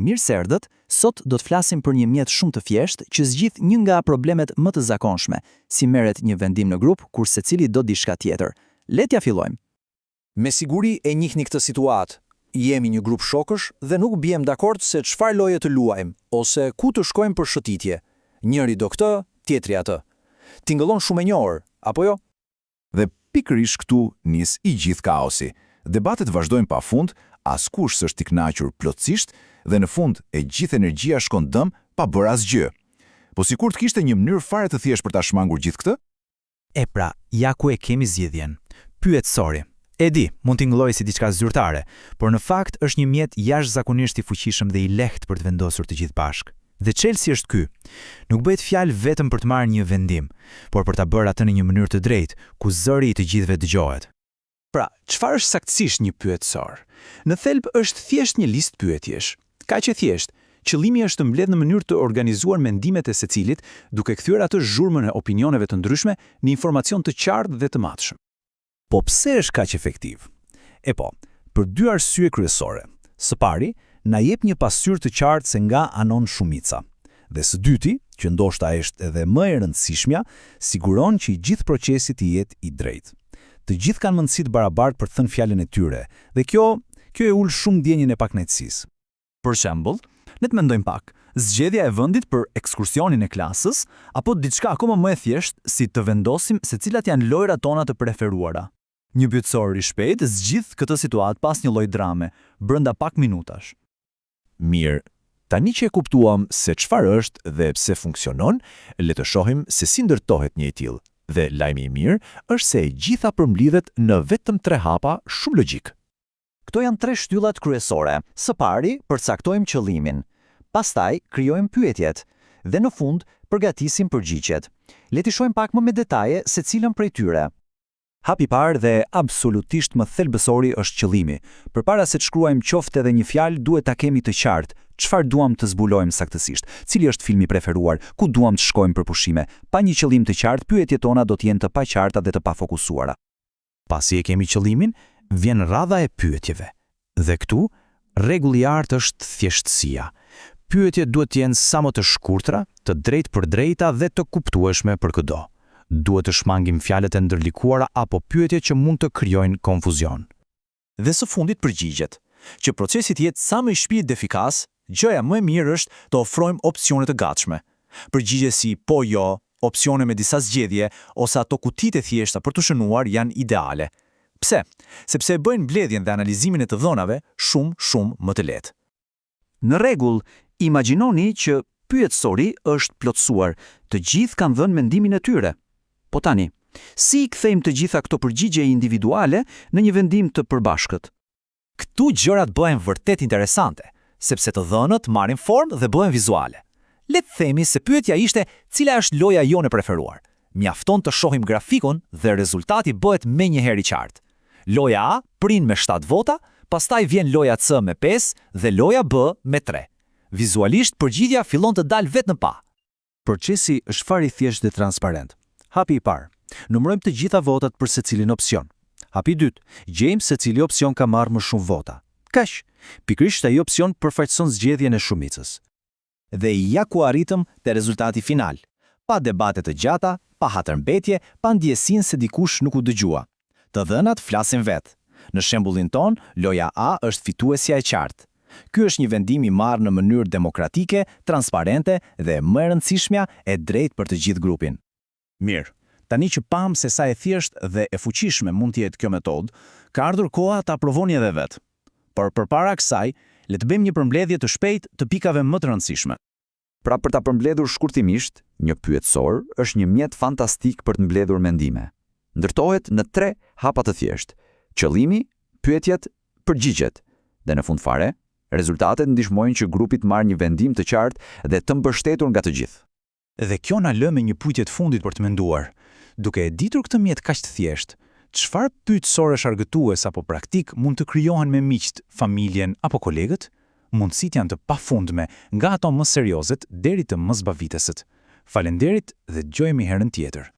Mirëserdhët, sot do të flasim për një mjet shumë të thjeshtë që zgjidh një nga problemet më të zakonshme, si merret një vendim në grup kur secili do diçka tjetër. Le t'ja fillojmë. Me siguri e njihni këtë situatë. Jemi një grup shokësh dhe nuk biem dakord se çfarë loje të luajmë ose ku të shkojmë për shëtitje. Njëri do këtë, tjetri atë. Tingëllon shumë e njohur, apo jo? Dhe pikërisht këtu nis i gjithë kaosi. Debatet vazhdojnë pafund, askush s'është i kënaqur plotësisht dhe në fund e gjithë energjia shkon dëm pa bërë asgjë. Po sikur të kishte një mënyrë fare të thjeshtë për ta shmangur gjithë këtë? E pra, ja ku e kemi zgjidhjen. Pyetësori. E di, mund t'i ngëllojë si diçka zyrtare, por në fakt është një mjet jashtëzakonisht i fuqishëm dhe i lehtë për të vendosur të gjithë bashkë. Dhe çelësi është ky. Nuk bëhet fjalë vetëm për të marrë një vendim, por për ta bërë atë në një mënyrë të drejtë, ku zëri i të gjithëve dëgjohet. Pra, çfarë është saktësisht një pyetësor? Në thelb është thjesht një listë pyetjesh. Kaq e thjesht. Qëllimi është të mbledh në mënyrë të organizuar mendimet e secilit, duke kthyer atë zhurmën e opinioneve të ndryshme në informacion të qartë dhe të matshëm. Po pse është kaq efektiv? E po, për dy arsye kryesore. Së pari, na jep një pasqyrë të qartë se nga anon shumica. Dhe së dyti, që ndoshta është edhe më e rëndësishmja, siguron që i gjithë procesi të jetë i drejtë. Të gjithë kanë mundësi të barabartë për të thënë fjalën e tyre, dhe kjo e ul shumë ndjenjën e pakënaqësisë. Për shembull, le të mendojmë pak. Zgjedhja e vendit për ekskursionin e klasës apo diçka akoma më e thjeshtë si të vendosim se cilat janë lojrat tona të preferuara. Një pyetësor i shpejt zgjidh këtë situatë pas një lloji drame, brenda pak minutash. Mirë, tani që e kuptuam se çfarë është dhe pse funksionon, le të shohim se si ndërtohet një i tillë. Dhe lajmi i mirë është se e gjitha përmblidhet në vetëm 3 hapa shumë logjik. Këto janë 3 shtyllat kryesore. Së pari, përcaktojmë qëllimin. Pastaj, krijojmë pyetjet. Dhe në fund, përgatisim përgjigjet. Le t'i shohim pak më me detaje secilën prej tyre. Hapi i parë dhe absolutisht më thelbësori është qëllimi. Përpara se të shkruajmë qoftë edhe një fjalë, duhet ta kemi të qartë çfarë duam të zbulojmë saktësisht. Cili është filmi preferuar, ku duam të shkojmë për pushime. Pa një qëllim të qartë, pyetjet tona do të jenë të paqarta dhe të pafokusuara. Pasi e kemi qëllimin, vjen radha e pyetjeve. Dhe këtu, rregulli i artë është thjeshtësia. Pyetjet duhet të jenë sa më të shkurtra, të drejtë për drejta dhe të kuptueshme për çdo. Duhet të shmangim fjalët e ndërlikuara apo pyetje që mund të krijojnë konfuzion. Dhe së fundit përgjigjet. Që procesi të jetë sa më i shpirtë dhe efikas, gjëja më e mirë është të ofrojmë opsione të gatshme. Përgjigje si po jo, opsione me disa zgjedhje ose ato kutitë e thjeshta për të shënuar janë ideale. Pse? Sepse e bëjnë mbledhjen dhe analizimin e të dhënave shumë më të lehtë. Në rregull, imagjinoni që pyetësori është plotësuar, të gjithë kanë dhënë mendimin e tyre. Po tani, si i kthejmë të gjitha këto përgjigje individuale në një vendim të përbashkët? Këtu gjërat bëhen vërtet interesante, sepse të dhënat marrin formë dhe bëhen vizuale. Le të themi se pyetja ishte cila është loja jone preferuar. Mjafton të shohim grafikun dhe rezultati bëhet menjëherë i qartë. Loja A prin me 7 vota, pastaj vjen loja C me 5 dhe loja B me 3. Vizualisht përgjigja fillon të dalë vetë në pa. Procesi është fare i thjeshtë dhe transparent. Hapi i parë, numërojmë të gjitha votat për secilin opsion. Hapi i dytë, gjejmë se cili opsion ka marrë më shumë vota. Kaq, pikërisht ai opsion përfaqëson zgjedhjen e shumicës. Dhe ja ku arritëm te rezultati final. Pa debate të gjata, pa hatërmbetje, pa ndjesinë se dikush nuk u dëgjua. Të dhënat flasin vetë. Në shembullin ton, loja A është fituesja e qartë. Ky është një vendim i marrë në mënyrë demokratike, transparente dhe më e rëndësishmja e drejtë për të gjithë grupin. Mirë, tani që pam se sa e thjeshtë dhe e fuqishme mund të jetë kjo metodë, ka ardhur koha ta provoni edhe vetë. Por përpara kësaj, le të bëjmë një përmbledhje të shpejtë të pikave më të rëndësishme. Pra për ta përmbledhur shkurtimisht, një pyetësor është një mjet fantastik për të mbledhur mendime. Ndërtohet në 3 hapa të thjeshtë: qëllimi, pyetjet, përgjigjet. Dhe në fund fare, rezultatet ndihmojnë që grupi të marrë një vendim të qartë dhe të mbështetur nga të gjithë. Dhe kjo na lë me një pyetje të fundit për të menduar. Duke e ditur këtë mjet kaq të thjeshtë, çfarë pyetësorësh argëtues apo praktik mund të krijohen me miqt, familjen apo kolegët? Mundësitë janë të pafundme, nga ato më seriozet deri te më zbavitësit. Faleminderit dhe dëgjojmë herën tjetër.